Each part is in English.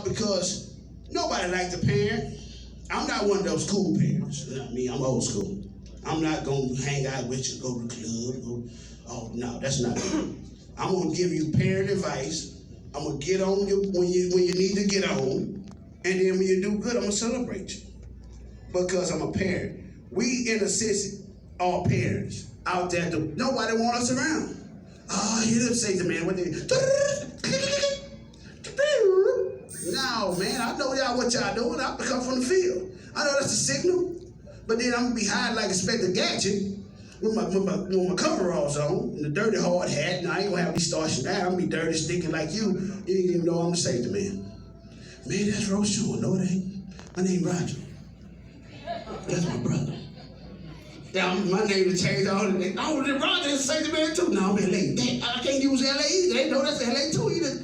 out because nobody likes to parent. I'm not one of those cool parents. You know what I mean? I'm old school. I'm not gonna hang out with you, go to the club. Oh no, that's not me. I'm gonna give you parent advice. I'm gonna get on you when you need to get on, and then when you do good, I'm gonna celebrate you because I'm a parent. We in a sense are parents out there. Nobody want us around. Oh, you didn't say to man what they. No, man, I know y'all what y'all doing. I come from the field. I know that's a signal. But then I'm gonna be hiding like Inspector Gadget with my coveralls on and the dirty hard hat. And I ain't gonna have me starching down. I'm gonna be dirty, stinking like you. You didn't even know I'm gonna say to man. Man, that's Roshawn. No, it ain't. My name Roger. That's my brother. Yeah, my name has changed all the day. Oh, then Roger say to man too. No, I'm LA. I can't use LA either. They know that's LA too either.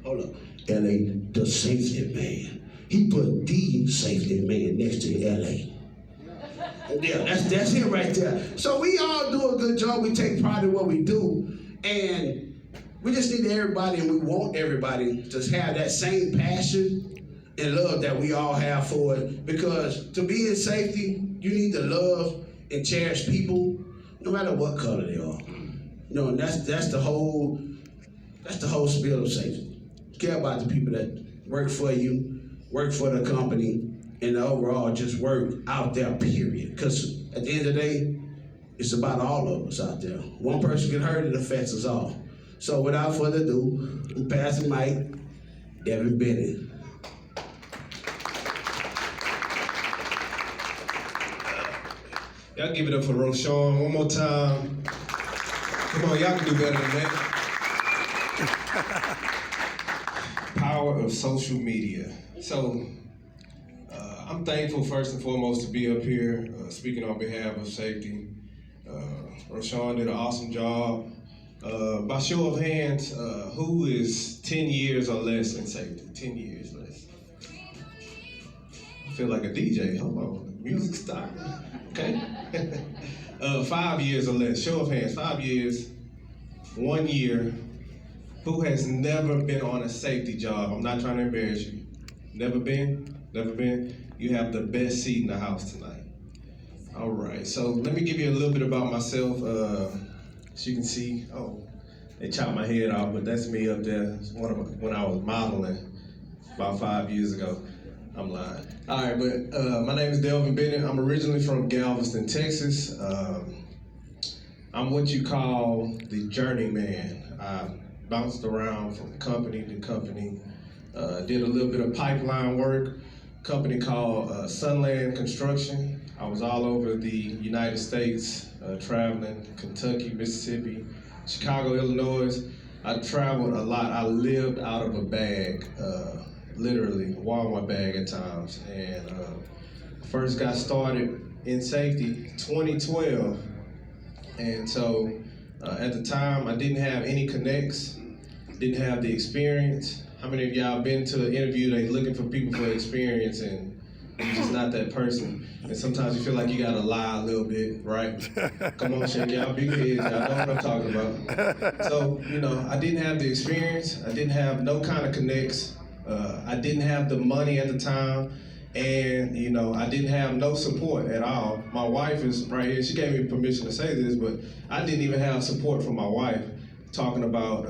Hold up. LA, the safety man. He put the safety man next to LA. Yeah, that's him right there. So we all do a good job. We take pride in what we do. And we just need everybody, and we want everybody to have that same passion and love that we all have for it. Because to be in safety, you need to love and cherish people, no matter what color they are. You know, and that's the whole spiel of safety. Care about the people that work for you, work for the company, and overall just work out there, period. Because at the end of the day, it's about all of us out there. One person get hurt, it affects us all. So without further ado, I'm passing the mic, Devin Bennett. Y'all give it up for Roshawn one more time. Come on, y'all can do better than that. Power of social media. So, I'm thankful first and foremost to be up here speaking on behalf of safety. Roshawn did an awesome job. By show of hands, who is 10 years or less in safety? 10 years less. I feel like a DJ. Hold on, music stop. Okay. 5 years or less. Show of hands. 5 years. 1 year. Who has never been on a safety job? I'm not trying to embarrass you. Never been? Never been? You have the best seat in the house tonight. All right, so let me give you a little bit about myself. As you can see, they chopped my head off, but that's me up there. It's when I was modeling about 5 years ago. I'm lying. All right, but my name is Delvin Bennett. I'm originally from Galveston, Texas. I'm what you call the journeyman. I bounced around from company to company, did a little bit of pipeline work, company called Sunland Construction. I was all over the United States, traveling Kentucky, Mississippi, Chicago, Illinois. I traveled a lot. I lived out of a bag, literally, a Walmart bag at times. And first got started in safety 2012. And so at the time, I didn't have any connects, didn't have the experience. How many of y'all been to an interview, they looking for people for experience and you're just not that person? And sometimes you feel like you gotta lie a little bit, right? Come on, shake y'all big heads, y'all know what I'm talking about. So, I didn't have the experience, I didn't have no kind of connects, I didn't have the money at the time, and I didn't have no support at all. My wife is right here, she gave me permission to say this, but I didn't even have support from my wife, talking about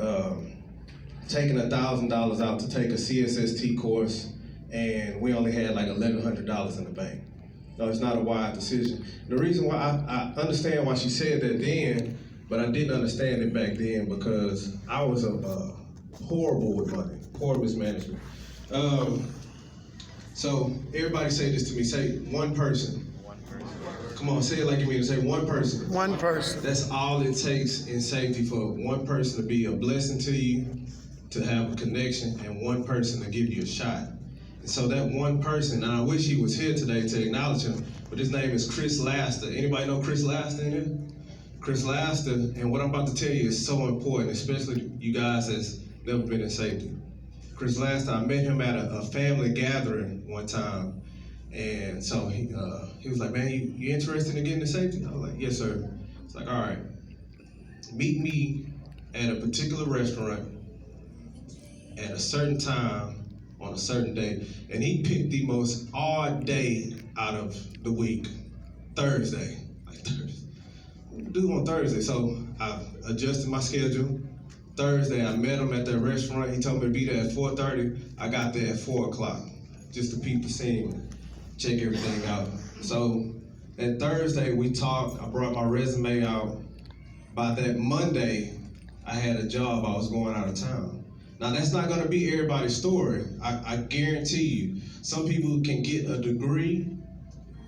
taking $1,000 out to take a CSST course, and we only had like $1,100 in the bank. No, it's not a wise decision. The reason why I understand why she said that then, but I didn't understand it back then because I was horrible with money, poor mismanagement. So everybody say this to me, say one person. Come on, say it like you mean to say one person. One person. That's all it takes in safety for one person to be a blessing to you, to have a connection, and one person to give you a shot. And so that one person, and I wish he was here today to acknowledge him, but his name is Chris Laster. Anybody know Chris Laster in here? Chris Laster, and what I'm about to tell you is so important, especially you guys that's never been in safety. Chris Laster, I met him at a family gathering one time, and so he was like, man, you interested in getting into safety? I was like, yes, sir. It's like, all right, meet me at a particular restaurant at a certain time on a certain day, and he picked the most odd day out of the week, Thursday. Like Thursday, what do on Thursday? So I adjusted my schedule. Thursday, I met him at that restaurant. He told me to be there at 4:30. I got there at 4 o'clock, just to peep the scene, check everything out. So that Thursday, we talked. I brought my resume out. By that Monday, I had a job. I was going out of town. Now, that's not going to be everybody's story. I guarantee you. Some people can get a degree,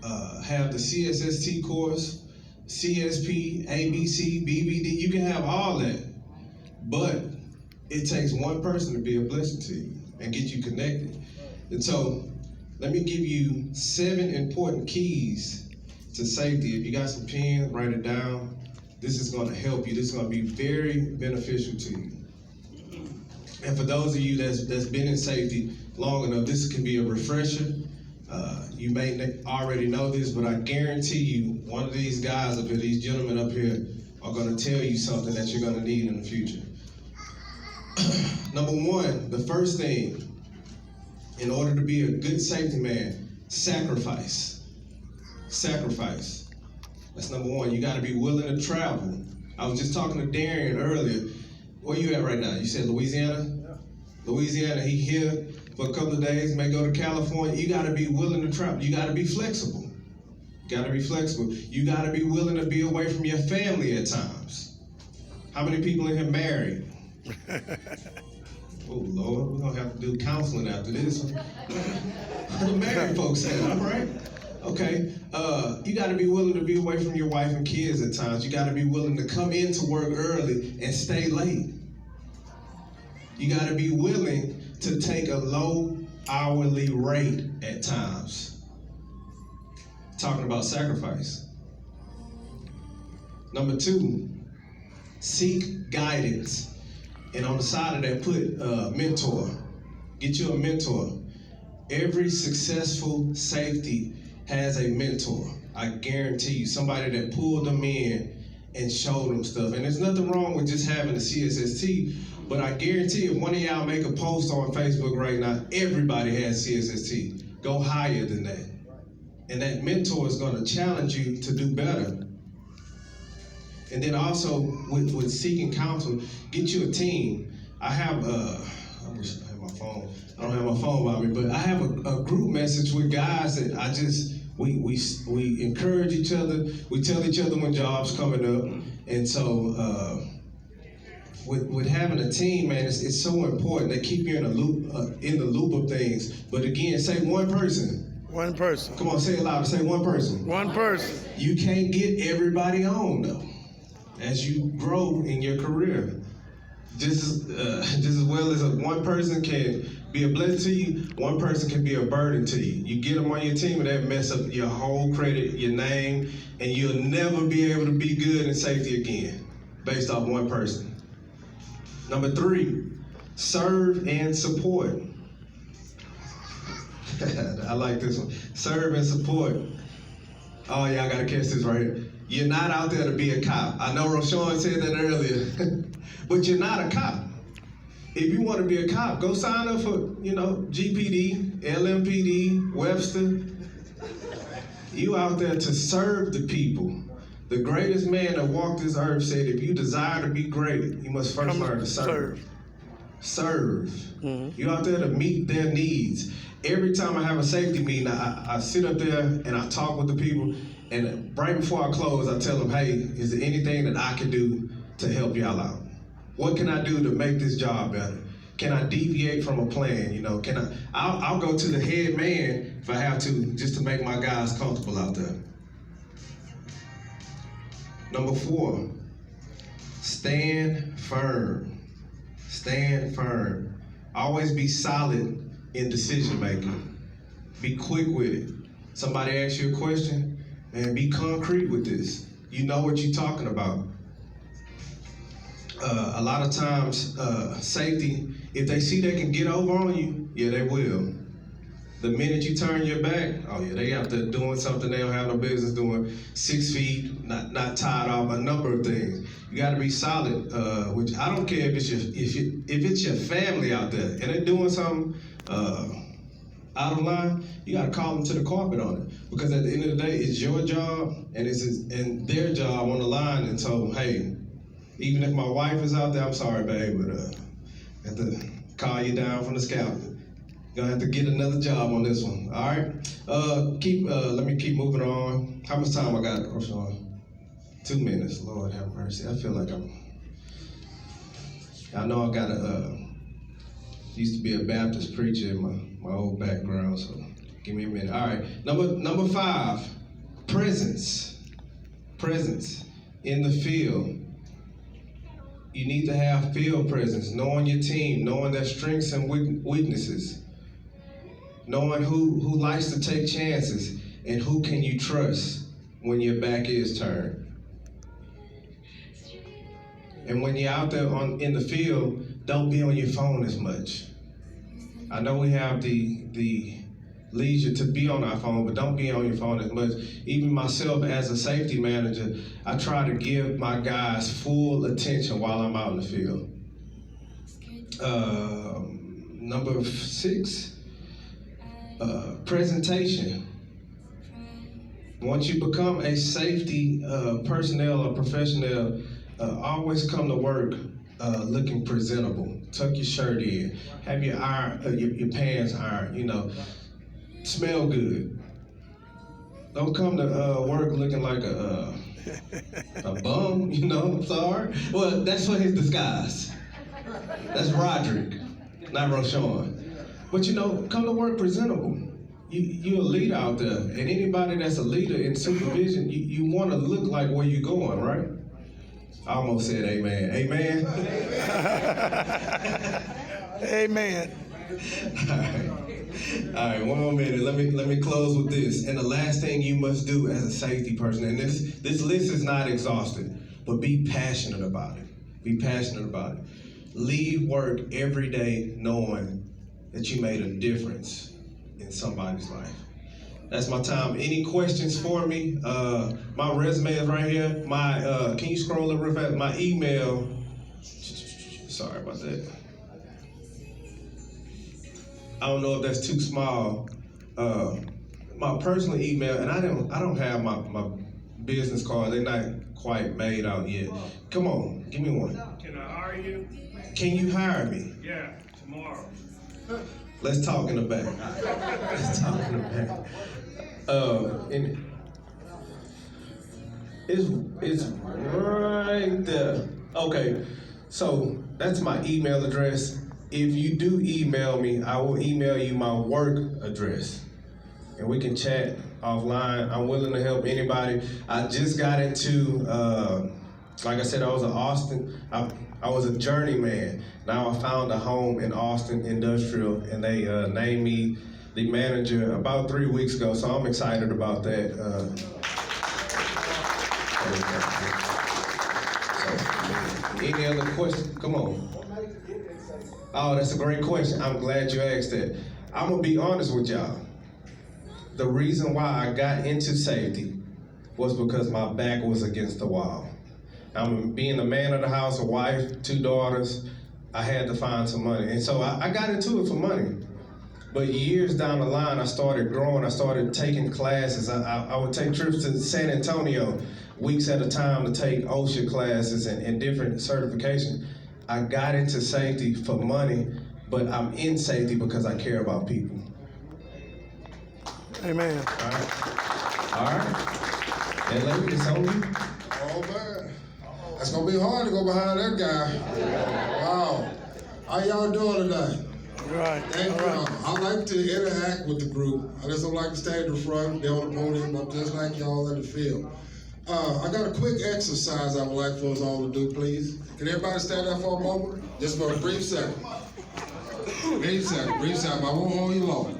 have the CSST course, CSP, ABC, BBD. You can have all that. But it takes one person to be a blessing to you and get you connected. And so, let me give you 7 important keys to safety. If you got some pens, write it down. This is going to help you. This is going to be very beneficial to you. And for those of you that's been in safety long enough, this can be a refresher. You may already know this, but I guarantee you, one of these guys up here, these gentlemen up here, are going to tell you something that you're going to need in the future. Number 1, the first thing, in order to be a good safety man, sacrifice. Sacrifice. That's number 1. You got to be willing to travel. I was just talking to Darian earlier. Where you at right now? You said Louisiana? Yeah. Louisiana, he here for a couple of days, may go to California. You got to be willing to travel. You got to be flexible. You got to be flexible. You got to be willing to be away from your family at times. How many people in here married? Oh, Lord, we're going to have to do counseling after this. The married folks say, all right? Okay, you got to be willing to be away from your wife and kids at times. You got to be willing to come into work early and stay late. You got to be willing to take a low hourly rate at times. Talking about sacrifice. Number 2, seek guidance. And on the side of that, put mentor. Get you a mentor. Every successful safety has a mentor. I guarantee you, somebody that pulled them in and showed them stuff. And there's nothing wrong with just having a CSST, but I guarantee if one of y'all make a post on Facebook right now, everybody has CSST. Go higher than that. And that mentor is going to challenge you to do better. And then also with seeking counsel, get you a team. I have I wish I had my phone. I don't have my phone by me, but I have a group message with guys that we encourage each other. We tell each other when jobs coming up, and so with having a team, man, it's so important. They keep you in the loop of things. But again, say one person. One person. Come on, say it louder. Say one person. One person. You can't get everybody on though. As you grow in your career, just as well as one person can be a blessing to you, one person can be a burden to you. You get them on your team and that mess up your whole credit, your name, and you'll never be able to be good in safety again based off one person. Number 3, serve and support. I like this one. Serve and support. Oh yeah, I gotta catch this right here. You're not out there to be a cop. I know Roshawn said that earlier, but you're not a cop. If you want to be a cop, go sign up for, GPD, LMPD, Webster. You out there to serve the people. The greatest man that walked this earth said, if you desire to be great, you must first learn to serve. Serve. Mm-hmm. You're out there to meet their needs. Every time I have a safety meeting, I sit up there and I talk with the people. And right before I close, I tell them, hey, is there anything that I can do to help y'all out? What can I do to make this job better? Can I deviate from a plan? I'll go to the head man if I have to, just to make my guys comfortable out there. Number 4, stand firm. Stand firm. Always be solid in decision making. Be quick with it. Somebody asks you a question, and be concrete with this. You know what you're talking about. A lot of times, safety, if they see they can get over on you, yeah, they will. The minute you turn your back, oh yeah, they out there doing something they don't have no business doing. 6 feet, not tied off, a number of things. You got to be solid. Which I don't care if it's your family out there and they're doing something out of line, you gotta call them to the carpet on it. Because at the end of the day, it's your job and and their job on the line. And so, hey, even if my wife is out there, I'm sorry, babe, but I have to call you down from the scalp. You're gonna have to get another job on this one. All right. Let me keep moving on. How much time I got, Rashawn? 2 minutes. Lord have mercy. I feel like I know I got used to be a Baptist preacher in my old background, so give me a minute. All right, number 5, presence. Presence in the field. You need to have field presence, knowing your team, knowing their strengths and weaknesses, knowing who likes to take chances and who can you trust when your back is turned. And when you're out there in the field, don't be on your phone as much. I know we have the leisure to be on our phone, but don't be on your phone as much. Even myself as a safety manager, I try to give my guys full attention while I'm out in the field. Number 6, presentation. Once you become a safety personnel or professional, always come to work looking presentable. Tuck your shirt in, have your pants ironed, smell good. Don't come to work looking like a bum, I'm sorry. Well, that's for his disguise. That's Roderick, not Rashawn. But come to work presentable. You're a leader out there, and anybody that's a leader in supervision, you want to look like where you're going, right? I almost said amen. Amen? Amen. All right, 1 more minute. Let me close with this. And the last thing you must do as a safety person, and this list is not exhaustive, but be passionate about it. Be passionate about it. Leave work every day knowing that you made a difference in somebody's life. That's my time. Any questions for me? My resume is right here. Can you scroll up real fast? My email. Sorry about that. I don't know if that's too small. My personal email, and I don't have my business card. They're not quite made out yet. Come on, give me one. Can I hire you? Can you hire me? Yeah, tomorrow. Let's talk in the back. Let's talk in the back. And it's right there. Okay, so that's my email address. If you do email me, I will email you my work address, and we can chat offline. I'm willing to help anybody. I just got into, like I said, I was in Austin. I was a journeyman. Now I found a home in Austin Industrial, and they named me the manager about 3 weeks ago, so I'm excited about that. So, any other questions? Come on. Oh, that's a great question. I'm glad you asked that. I'm gonna be honest with y'all. The reason why I got into safety was because my back was against the wall. Being a man of the house, a wife, 2 daughters, I had to find some money. And so I got into it for money. But years down the line, I started growing. I started taking classes. I would take trips to San Antonio weeks at a time to take OSHA classes and different certifications. I got into safety for money, but I'm in safety because I care about people. Amen. All right. That lady, it's on you. Oh, man. It's going to be hard to go behind that guy. Wow. How y'all doing today? Right. Thank y'all. I like to interact with the group. I just don't like to stay in the front, be on the podium. I'm just like y'all in the field. I got a quick exercise I would like for us all to do, please. Can everybody stand up for a moment? Just for a brief second. Brief second. I won't hold you long.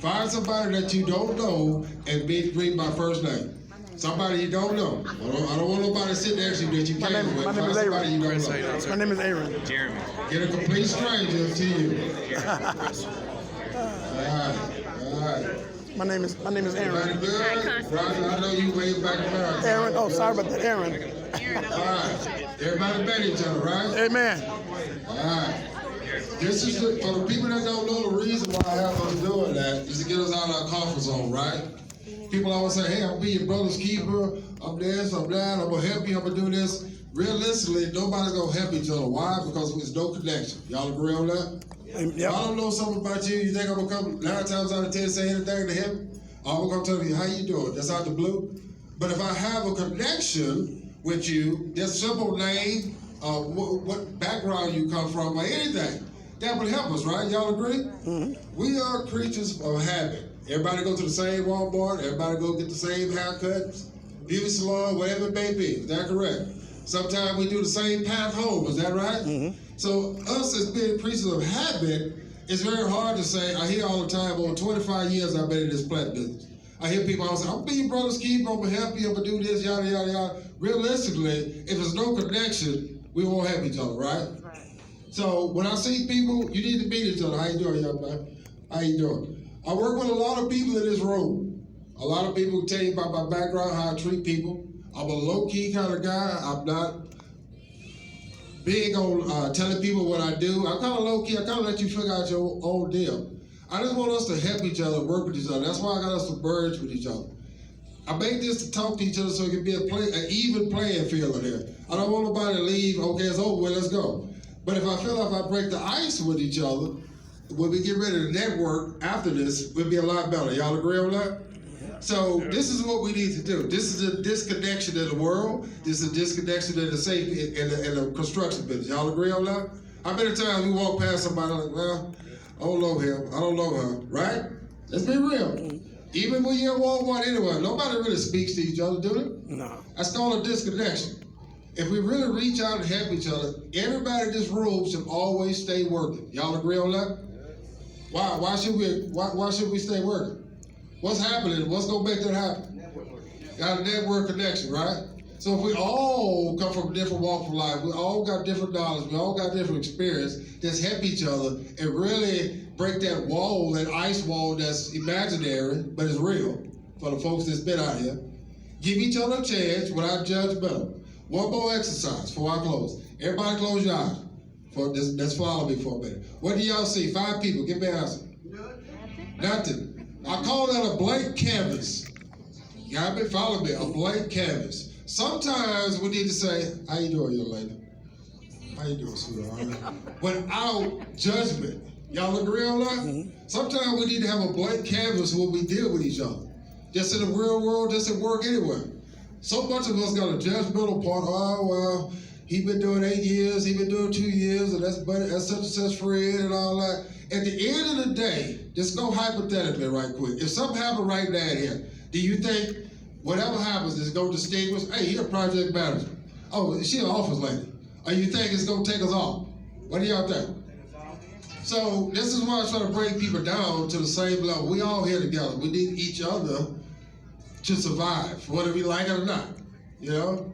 Find somebody that you don't know and greet by first name. Somebody you don't know. I don't want nobody to sit next to you that you can't with. My name Find is somebody you Aaron. don't know. My name is Aaron. Jeremy. Get a complete stranger to you. All right. My name is Everybody Aaron. good? Roger, I know you way back in America. Aaron. Oh, sorry about that, Aaron. All right. Everybody met each other, right? Amen. All right. This is for the people that don't know, the reason why I have us doing that is to get us out of our comfort zone, right? People always say, hey, I'll be your brother's keeper, I'm this, I'm that, I'm gonna help you, I'm gonna do this. Realistically, nobody's gonna help each other. Why? Because there's no connection. Y'all agree on that? If Yep. I don't know something about you, you think I'm gonna come 9 times out of 10 say anything to him? I'm gonna tell you, how you doing? That's out the blue. But if I have a connection with you, just simple name, what background you come from, or anything, that would help us, right? Y'all agree? We are creatures of habit. Everybody go to the same Walmart, everybody go get the same haircuts, beauty salon, whatever it may be. Is that correct? Sometimes we do the same path home, is that right? So us as being creatures of habit, it's very hard to say. I hear all the time, over 25 years I've been in this plant business. I hear people always say, I'm being brother's keeper, I'm gonna help you, I'm gonna do this, yada, yada, yada. Realistically, if there's no connection, we won't help each other, right? So when I see people, you need to meet each other. How you doing, young man? How you doing? I work with a lot of people in this room. A lot of people tell you about my background, how I treat people. I'm a low-key kind of guy. I'm not big on telling people what I do. I'm kind of low-key. I kind of let you figure out your own deal. I just want us to help each other, work with each other. That's why I got us to merge with each other. I made this to talk to each other so it can be an even playing field in here. I don't want nobody to leave, okay, it's over with, let's go. But if I feel like if I break the ice with each other, when we get ready to network after this, we'll be a lot better. Y'all agree on that? So this is what we need to do. This is a disconnection in the world. This is a disconnection in the safety in the construction business. Y'all agree on that? How many times we walk past somebody like, well, I don't know him, I don't know her, right? Let's be real. Even when you're at Walmart anywhere, nobody really speaks to each other, do they? No. That's called a disconnection. If we really reach out and help each other, everybody in this room should always stay working. Y'all agree on that? Why? Why should we stay working? What's happening? What's gonna make that happen? Got a network connection, right? So if we all come from a different walk of life, we all got different knowledge, we all got different experience, just help each other and really break that wall, that ice wall that's imaginary, but it's real for the folks that's been out here. Give each other a chance without judgmental. One more exercise before I close. Everybody close your eyes. Let's follow me for a minute. What do y'all see? 5 people, give me an answer. Nothing. I call that a blank canvas. You got me? Follow me. A blank canvas. Sometimes we need to say, how you doing, young lady? How you doing, sweetheart? Without judgment. Y'all agree on that? Sometimes we need to have a blank canvas when we deal with each other. Just in the real world, just at work, anywhere. So much of us got a judgmental part. Oh, well, he been doing 8 years, he been doing 2 years, and that's such and such friend and all that. At the end of the day, just go hypothetically right quick. If something happened right now here, do you think whatever happens is going to distinguish, hey, you're a project manager. Oh, she an office lady. Or you think it's going to take us off? What do y'all think? So this is why I try to bring people down to the same level. We all here together. We need each other to survive, whether we like it or not, you know?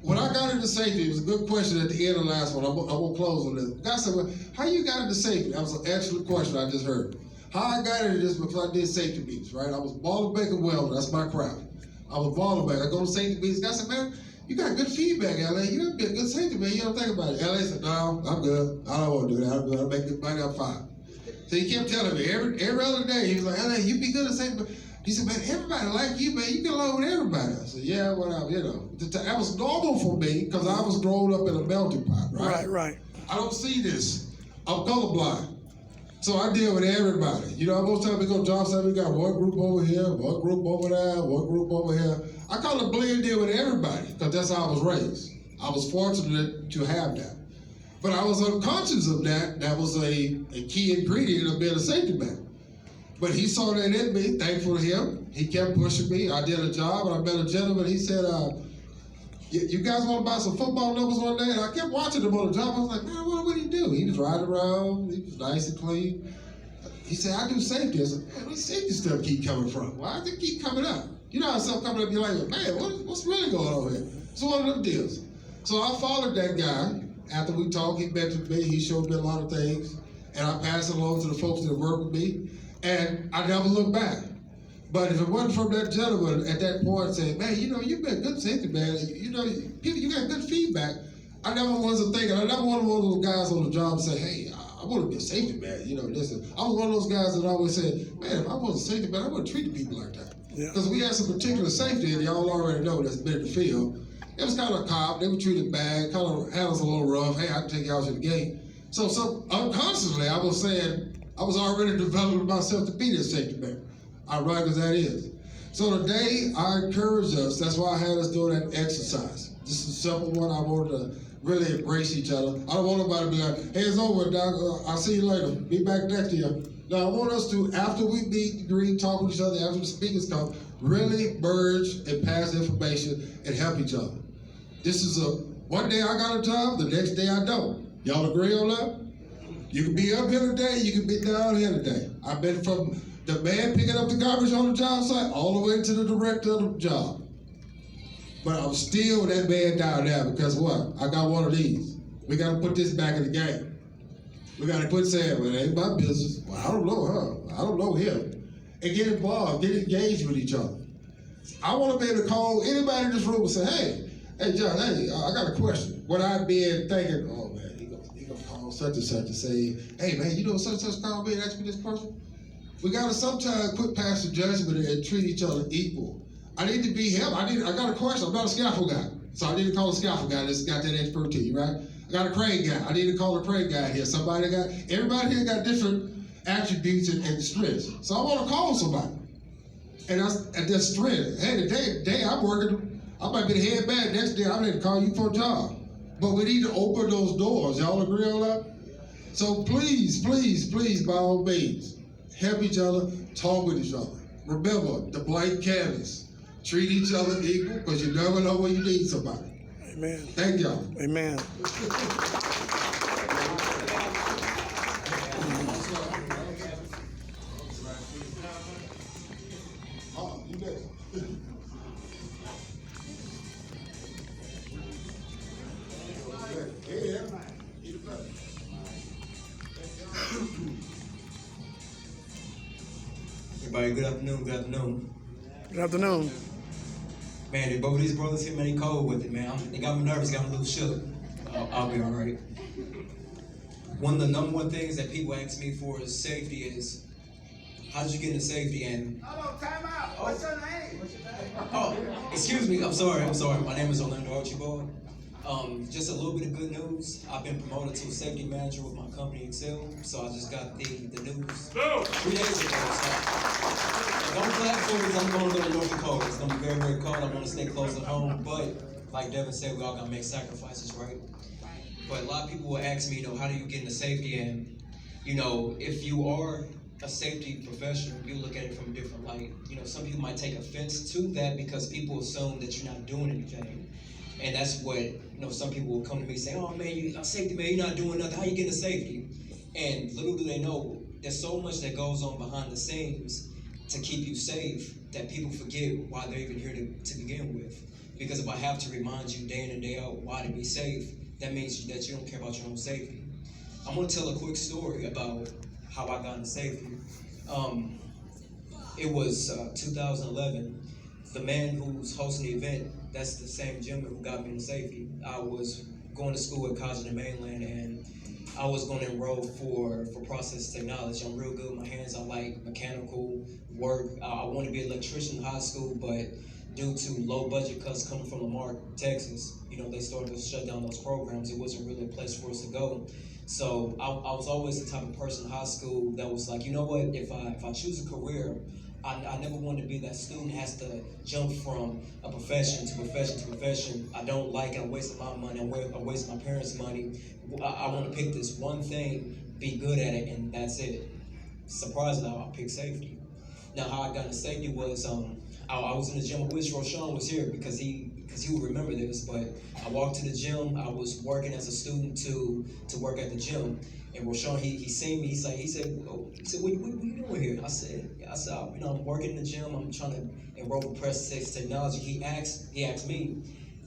When I got into safety, it was a good question at the end of the last one. I'm gonna close on this. The guy said, well, how you got into safety? That was an excellent question I just heard. How I got into this because I did safety meetings, right? I was baller baker welder, that's my craft. I was baller baker, I go to safety meetings. The guy said, man, you got good feedback, LA. You gotta be a good safety man, you don't think about it. LA said, no, I'm good. I don't wanna do that, I'm good, I'll make good money, I'm fine. So he kept telling me, every other day, he was like, LA, you be good at safety. He said, man, everybody like you, man. You get along with everybody. I said, yeah, whatever, you know. That was normal for me because I was grown up in a melting pot, right? Right. I don't see this. I'm colorblind. So I deal with everybody. You know, most times we go to job site, we got one group over here, one group over there, one group over here. I call it blend deal with everybody because that's how I was raised. I was fortunate to have that. But I was unconscious of that. That was a key ingredient of being a safety man. But he saw that in me, thankful to him. He kept pushing me. I did a job, and I met a gentleman. He said, you guys want to buy some football numbers one day? And I kept watching him on the job. I was like, man, what would he do? He was riding around. He was nice and clean. He said, I do safety. I said, man, where does safety stuff keep coming from? Why does it keep coming up? You know how stuff coming up, you're like, man, what's really going on here? It's one of them deals. So I followed that guy. After we talked, he mentored me. He showed me a lot of things. And I passed it along to the folks that work with me. And I never looked back. But if it wasn't from that gentleman at that point saying, man, you know, you've been a good safety man, you know, you got good feedback, I never was thinking, I never wanted one of those guys on the job to say, hey, I want to be a safety man. You know, listen, I was one of those guys that always said, man, if I was a safety man, I wouldn't treat people like that. Yeah. Because we had some particular safety, and y'all already know that's been in the field. It was kind of a cop. They were treated bad, kind of had us a little rough. Hey, I can take y'all to the gate. So unconsciously, I was saying, I was already developing myself to be this safety man. Ironic as that is. So today, I encourage us, that's why I had us doing that exercise. This is a simple one. I wanted to really embrace each other. I don't want nobody to be like, hey, it's over, Doc. I'll see you later. Be back next year. No, I want us to, after we meet, greet, talk with each other, after the speakers come, really merge and pass information and help each other. This is one day I got a job, the next day I don't. Y'all agree on that? You can be up here today, you can be down here today. I've been from the man picking up the garbage on the job site all the way to the director of the job. But I'm still that man down there because what? I got one of these. We got to put this back in the game. We got to quit saying, well, it ain't my business. Well, I don't know her. I don't know him. And get involved, get engaged with each other. I want to be able to call anybody in this room and say, hey, John, hey, I got a question. What I've been thinking, oh man, he gonna call such and such and say, hey man, you know such and such called me and asked me this question? We got to sometimes quit passing judgment and treat each other equal. I need to be him. I got a question. I'm not a scaffold guy. So I need to call a scaffold guy that's got that expertise, right? I got a crane guy. I need to call a crane guy here. Everybody here got different attributes and strengths. So I want to call somebody. And that's strength. Hey, today I'm working, I might be the head man. Next day I need to call you for a job. But we need to open those doors. Y'all agree on that? So please, please, please, by all means, help each other, talk with each other. Remember, the blank canvas. Treat each other equal, because you never know when you need somebody. Amen. Thank y'all. Amen. You next. Everybody, good afternoon, good afternoon. Good afternoon. Man, both of these brothers here, man, they cold with it, man. They got me nervous, got me a little shook. I'll be all right. One of the number one things that people ask me for is safety is, how did you get into safety? And Hold on, time out. What's your name? oh, excuse me, I'm sorry. My name is Orlando Archibald. Just a little bit of good news. I've been promoted to a safety manager with my company Excel, so I just got the news 3 days ago. So don't clap for me, I'm going to go to North Dakota. It's going to be very, very cold. I want to stay close at home, but like Devin said, we all got to make sacrifices, right? But a lot of people will ask me, how do you get into safety? And, if you are a safety professional, you look at it from a different light. Some people might take offense to that because people assume that you're not doing anything. And that's what, some people will come to me and say, oh man, you're a safety man, you're not doing nothing, how you get into safety? And little do they know, there's so much that goes on behind the scenes to keep you safe that people forget why they're even here to begin with. Because if I have to remind you day in and day out why to be safe, that means that you don't care about your own safety. I'm gonna tell a quick story about how I got into safety. It was 2011. The man who's hosting the event, that's the same gentleman who got me into safety. I was going to school at College in the Mainland, and I was going to enroll for process technology. I'm real good with my hands. I like mechanical work. I wanted to be an electrician in high school, but due to low budget cuts coming from Lamar, Texas, they started to shut down those programs. It wasn't really a place for us to go. So I was always the type of person in high school that was like, you know what, if I choose a career, I never wanted to be that student who has to jump from a profession to profession to profession. I don't like it. I'm wasting my money. I'm wasting my parents' money. I want to pick this one thing, be good at it, and that's it. Surprisingly, I picked safety. Now, how I got into safety was I was in the gym. I wish Roshan was here because he would remember this. But I walked to the gym. I was working as a student to work at the gym. And Roshan, he seen me. He said, what you doing here? I said, I'm working in the gym. I'm trying to enroll for process technology. He asked me,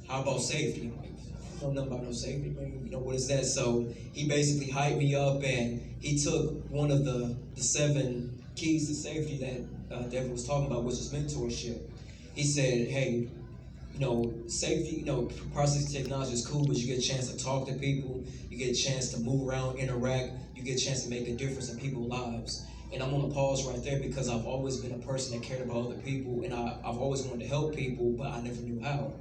how about safety? I'm like, I don't know nothing about no safety, man. What is that? So he basically hyped me up, and he took one of the 7 keys to safety that Devin was talking about, which is mentorship. He said, hey, safety, process technology is cool, but you get a chance to talk to people, you get a chance to move around, interact, you get a chance to make a difference in people's lives. And I'm gonna pause right there because I've always been a person that cared about other people, and I've always wanted to help people, but I never knew how.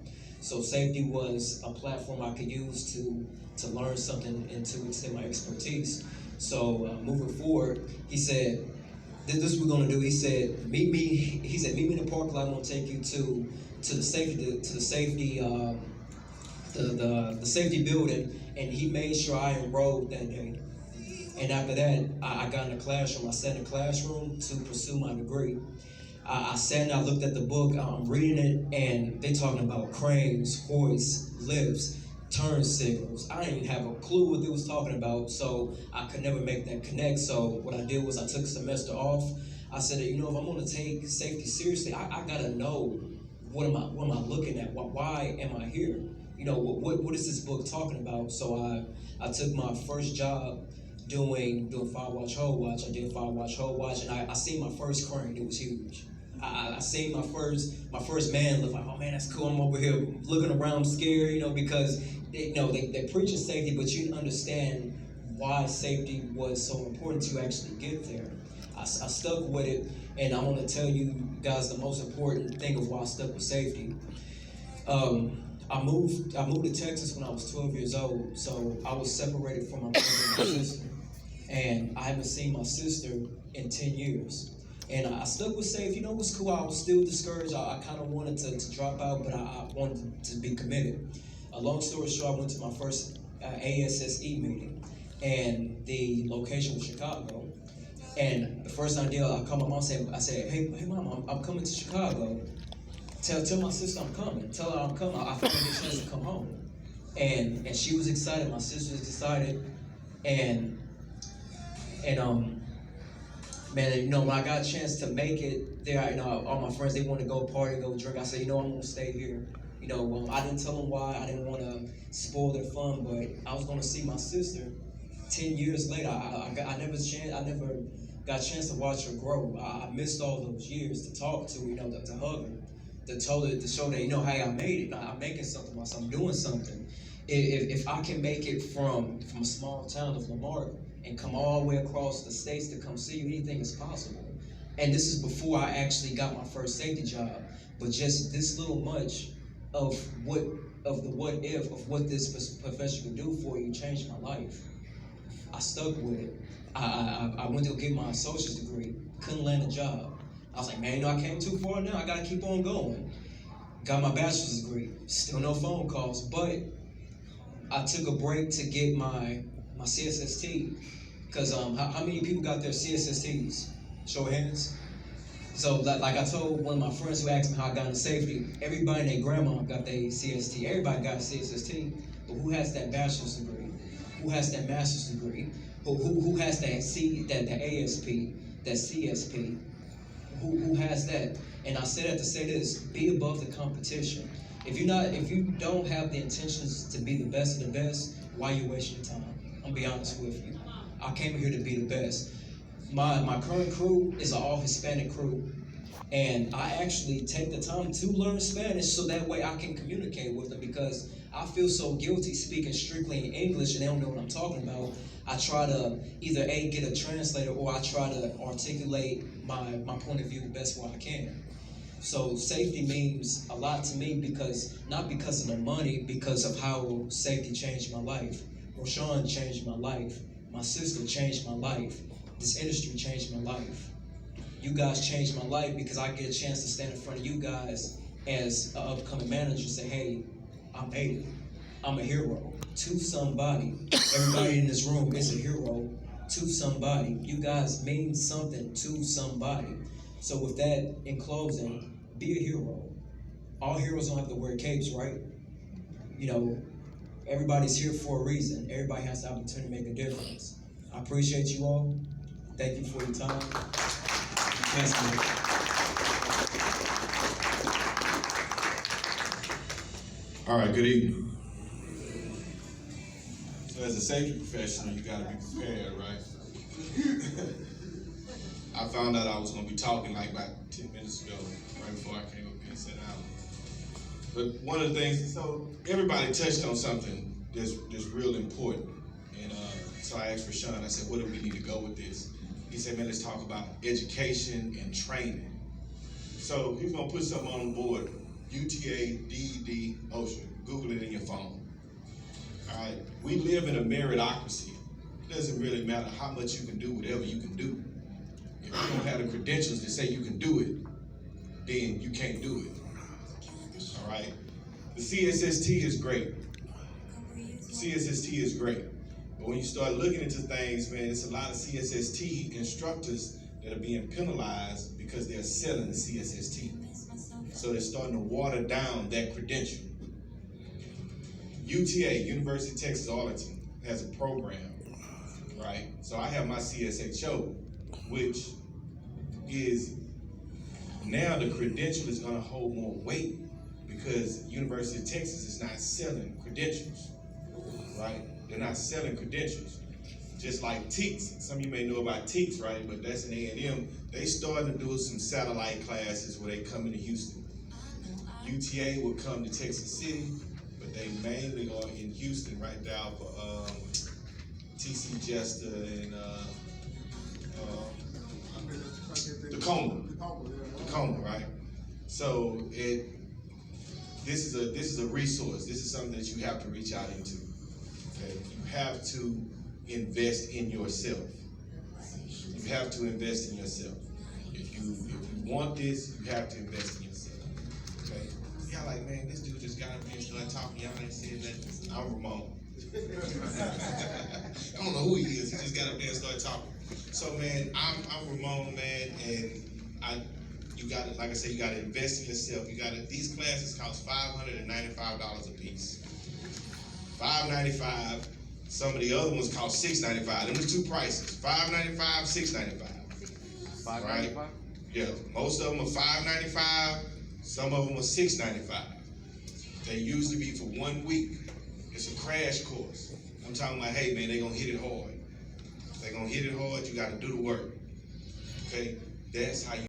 So safety was a platform I could use to learn something and to extend my expertise. So moving forward, he said, this is what we're gonna do. He said, meet me in the parking lot. I'm gonna take you to the safety building, and he made sure I enrolled that day. And after that, I got in the classroom. I sat in the classroom to pursue my degree. I sat and I looked at the book. I'm reading it, and they talking about cranes, hoists, lifts, turn signals. I didn't even have a clue what they was talking about, so I could never make that connect. So what I did was I took a semester off. I said, if I'm gonna take safety seriously, I gotta know what am I looking at? Why am I here? What is this book talking about? So I took my first job doing fire watch, hold watch. I did fire watch, hold watch, and I seen my first crane. It was huge. I seen my first man lift. Like, oh man, that's cool. I'm over here looking around scared, because they preaching safety, but you didn't understand why safety was so important to actually get there. I stuck with it, and I want to tell you guys the most important thing of why I stuck with safety. I moved to Texas when I was 12 years old, so I was separated from my brother and my sister, and I haven't seen my sister in 10 years. And I stuck with safety. It was cool. I was still discouraged. I kind of wanted to drop out, but I wanted to be committed. A long story short, I went to my first ASSE meeting, and the location was Chicago. And the first idea, I called my mom. I said, hey mom, I'm coming to Chicago. Tell my sister I'm coming. Tell her I'm coming. I finally get a chance to come home. And she was excited. My sister was excited. And man, when I got a chance to make it there, all my friends, they wanted to go party, go drink. I said, I'm gonna stay here. I didn't tell them why. I didn't want to spoil their fun, but I was gonna see my sister. 10 years later, I never got a chance to watch her grow. I missed all those years to talk to, to hug her, to show that, hey, I made it. I'm making something. I'm doing something. If I can make it from a small town of Lamar and come all the way across the states to come see you, anything is possible. And this is before I actually got my first safety job. But just this little much of the what if of what this profession can do for you changed my life. I stuck with it. I went to get my associate's degree, couldn't land a job. I was like, man, I came too far now, I gotta keep on going. Got my bachelor's degree, still no phone calls, but I took a break to get my CSST, because how many people got their CSSTs? Show of hands. So like I told one of my friends who asked me how I got into safety, everybody and their grandma got their CST. Everybody got a CSST, but who has that bachelor's degree? Who has that master's degree? Who has that that ASP, that CSP? Who has that? And I say that to say this: be above the competition. If you don't have the intentions to be the best of the best, why are you wasting your time? I'm gonna be honest with you. I came here to be the best. My current crew is an all Hispanic crew, and I actually take the time to learn Spanish so that way I can communicate with them, because I feel so guilty speaking strictly in English and they don't know what I'm talking about. I try to either get a translator, or I try to articulate my point of view the best way I can. So safety means a lot to me, not because of the money, because of how safety changed my life. Roshan changed my life. My sister changed my life. This industry changed my life. You guys changed my life, because I get a chance to stand in front of you guys as an upcoming manager and say, hey, I made it. I'm a hero to somebody. Everybody in this room is a hero to somebody. You guys mean something to somebody. So with that, in closing, be a hero. All heroes don't have to wear capes, right? Everybody's here for a reason. Everybody has the opportunity to make a difference. I appreciate you all. Thank you for your time. All right, good evening. So as a safety professional, you gotta be prepared, right? I found out I was gonna be talking like about 10 minutes ago, right before I came up here and sat down. But one of the things, so everybody touched on something that's real important. And so I asked Rashawn, I said, where do we need to go with this? He said, man, let's talk about education and training. So he's gonna put something on the board, UTA DED OSHA. Google it in your phone. All right, we live in a meritocracy. It doesn't really matter how much you can do, whatever you can do. If you don't have the credentials to say you can do it, then you can't do it. All right, the CSST is great. CSST is great. But when you start looking into things, man, it's a lot of CSST instructors that are being penalized because they're selling the CSST. So they're starting to water down that credential. UTA, University of Texas Arlington, has a program, right? So I have my CSHO, which is now the credential is gonna hold more weight because University of Texas is not selling credentials, right? They're not selling credentials. Just like TEEX, some of you may know about TEEX, right? But that's an A&M. They started to do some satellite classes where they come into Houston. UTA will come to Texas City, but they mainly are in Houston right now for TC Jester and Tacoma, right? So this is a resource. This is something that you have to reach out into. Okay, you have to invest in yourself. You have to invest in yourself. If you want this, you have to invest in yourself. Okay? Y'all like, man, this dude just got up here and started talking. Y'all ain't said nothing. I'm Ramon. I don't know who he is. He just got up there and started talking. So, man, I'm Ramon, man, and you got to, like I said, you got to invest in yourself. You got to. These classes cost $595 a piece. $595. Some of the other ones cost $695. Them are two prices: $595, $695. $595. Yeah, most of them are $595. Some of them are $695. They usually be for 1 week. It's a crash course. I'm talking about, hey man, they gonna hit it hard. They gonna hit it hard. You got to do the work. Okay, that's how you.